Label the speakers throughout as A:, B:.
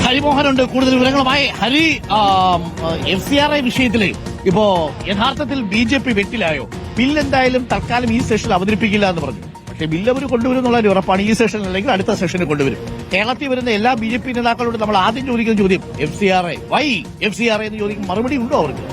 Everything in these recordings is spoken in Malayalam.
A: ഹരിമോഹനുണ്ട് കൂടുതൽ വിവരങ്ങളുമായി. ഹരി, FCRI വിഷയത്തില് ഇപ്പോ യഥാർത്ഥത്തിൽ BJP വെട്ടിലായോ? ബില്ല് എന്തായാലും തൽക്കാലം ഈ സെഷനിൽ അവതരിപ്പിക്കില്ല എന്ന് പറഞ്ഞു. പക്ഷേ ബില്ല് അവർ കൊണ്ടുവരും എന്നുള്ള ഉറപ്പാണ്. ഈ സെഷനിൽ അല്ലെങ്കിൽ അടുത്ത സെഷനിൽ കൊണ്ടുവരും. കേരളത്തിൽ വരുന്ന എല്ലാ BJP നേതാക്കളോട് നമ്മൾ ആദ്യം ചോദിക്കുന്ന ചോദ്യം FCRI എന്ന് ചോദിക്കും. മറുപടി ഉണ്ടോ അവർക്ക്?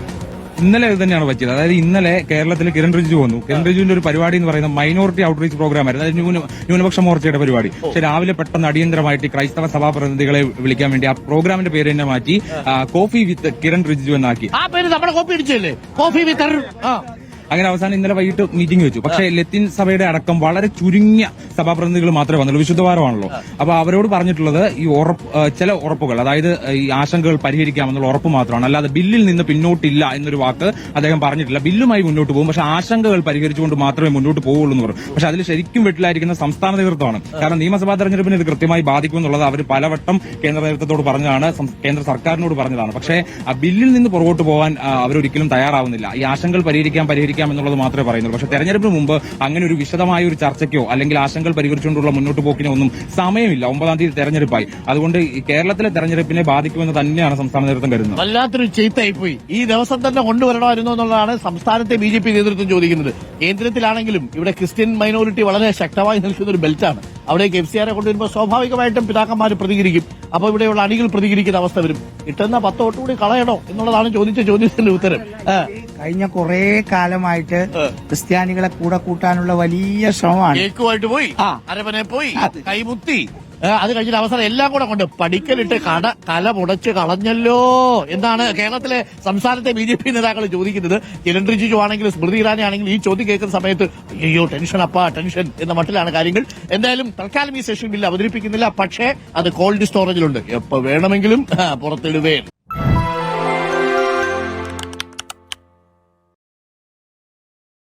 B: ഇന്നലെ ഇത് തന്നെയാണ് പറ്റിയത്. അതായത് ഇന്നലെ കേരളത്തിൽ കിരൺ റിജിജു വന്നു. കിരൺ റിജിജുവിന്റെ ഒരു പരിപാടി എന്ന് പറയുന്നത് മൈനോറിറ്റി ഔട്ട്റീച്ച് പ്രോഗ്രാം ആയിരുന്നു. അതായത് ന്യൂനപക്ഷ മോർച്ചയുടെ പരിപാടി. പക്ഷെ രാവിലെ പെട്ടെന്ന് അടിയന്തരമായിട്ട് ക്രൈസ്തവ സഭാ പ്രതിനിധികളെ വിളിക്കാൻ വേണ്ടി ആ പ്രോഗ്രാമിന്റെ പേര് തന്നെ മാറ്റി കോഫി വിത്ത് കിരൺ റിജിജു എന്നാക്കി.
A: ആ പേര് നമ്മുടെ കോപ്പി അടിച്ചല്ലേ, കോഫി വിത്ത്.
B: അങ്ങനെ അവസാനം ഇന്നലെ വൈകിട്ട് മീറ്റിംഗ് വെച്ചു. പക്ഷേ ലത്തീൻ സഭയുടെ അടക്കം വളരെ ചുരുങ്ങിയ സഭാപ്രതിനിധികൾ മാത്രമേ വന്നുള്ളൂ. വിശുദ്ധവാരമാണല്ലോ. അപ്പൊ അവരോട് പറഞ്ഞിട്ടുള്ളത് ഈ ചില ഉറപ്പുകൾ, അതായത് ഈ ആശങ്കകൾ പരിഹരിക്കാമെന്നുള്ള ഉറപ്പ് മാത്രമാണ്. അല്ലാതെ ബില്ലിൽ നിന്ന് പിന്നോട്ടില്ല എന്നൊരു വാക്ക് അദ്ദേഹം പറഞ്ഞിട്ടില്ല. ബില്ലുമായി മുന്നോട്ട് പോകും, പക്ഷെ ആശങ്കകൾ പരിഹരിച്ചുകൊണ്ട് മാത്രമേ മുന്നോട്ട് പോവുള്ളൂ എന്ന് പറഞ്ഞു. പക്ഷെ അതിൽ ശരിക്കും വെട്ടിലായിരിക്കുന്ന സംസ്ഥാന നേതൃത്വമാണ്. കാരണം നിയമസഭാ തെരഞ്ഞെടുപ്പിന് ഇത് കൃത്യമായി ബാധിക്കുമെന്നുള്ളത് അവർ പലവട്ടം കേന്ദ്ര നേതൃത്വത്തോട് പറഞ്ഞതാണ്, കേന്ദ്ര സർക്കാരിനോട് പറഞ്ഞതാണ്. പക്ഷേ ആ ബില്ലിൽ നിന്ന് പുറകോട്ട് പോകാൻ അവരൊരിക്കലും തയ്യാറാവുന്നില്ല. ഈ ആശങ്കകൾ പരിഹരിക്കാം എന്നുള്ളത് മാത്രമേ പറയുന്നുള്ളൂ. പക്ഷേ തെരഞ്ഞെടുപ്പിന് മുമ്പ് അങ്ങനെ ഒരു വിശദമായ ഒരു ചർച്ചയ്ക്കോ അല്ലെങ്കിൽ ആശങ്കകൾ പരിഹരിച്ചുകൊണ്ടുള്ള മുന്നോട്ട് പോക്കിനോ ഒന്നും സമയമില്ല. 9-ാം തീയതി തെരഞ്ഞെടുപ്പായി. അതുകൊണ്ട് കേരളത്തിലെ തെരഞ്ഞെടുപ്പിനെ ബാധിക്കുമെന്ന് തന്നെയാണ് സംസ്ഥാന നേതൃത്വം കരുതുന്നത്.
A: വല്ലാത്തൊരു ചെയ്ത്തായിപ്പോയി. ഈ ദിവസം തന്നെ കൊണ്ടുവരണമായിരുന്നു എന്നുള്ളതാണ് സംസ്ഥാനത്തെ BJP നേതൃത്വം ചോദിക്കുന്നത്. കേന്ദ്രത്തിലാണെങ്കിലും ഇവിടെ ക്രിസ്ത്യൻ മൈനോറിറ്റി വളരെ ശക്തമായി നിൽക്കുന്ന ഒരു ബെൽറ്റാണ്. അവിടേക്ക് FCRI കൊണ്ടുവരുമ്പോൾ സ്വാഭാവികമായിട്ടും പിതാക്കന്മാർ പ്രതികരിക്കും. അപ്പോൾ ഇവിടെയുള്ള അണികൾ പ്രതികരിക്കുന്ന അവസ്ഥ വരും. കിട്ടുന്ന 10 വോട്ട് കൂടി കളയണോ എന്നുള്ളതാണ് ചോദിച്ച ചോദ്യത്തിന്റെ ഉത്തരം.
C: കഴിഞ്ഞ കുറെ കാലമായിട്ട് ക്രിസ്ത്യാനികളെ കൂടെ കൂട്ടാനുള്ള വലിയ ശ്രമമാണ്.
A: കേക്കുമായിട്ട് പോയി, അരവനെ പോയി, കൈമുത്തി, അത് കഴിഞ്ഞ അവസരം എല്ലാം കൂടെ കൊണ്ട് പഠിക്കലിട്ട് കല മുടച്ച് കളഞ്ഞല്ലോ എന്നാണ് കേരളത്തിലെ സംസ്ഥാനത്തെ BJP നേതാക്കൾ ചോദിക്കുന്നത്. കിരൺ റിജിജു ആണെങ്കിലും സ്മൃതി ഇറാനി ആണെങ്കിലും ഈ ചോദ്യം കേൾക്കുന്ന സമയത്ത് അയ്യോ ടെൻഷൻ എന്ന മട്ടിലാണ് കാര്യങ്ങൾ. എന്തായാലും തൽക്കാലം ഈ സെഷൻ ബില്ല് അവതരിപ്പിക്കുന്നില്ല. പക്ഷേ അത് കോൾഡ് സ്റ്റോറേജിലുണ്ട്, എപ്പോ വേണമെങ്കിലും പുറത്തിടുവേ.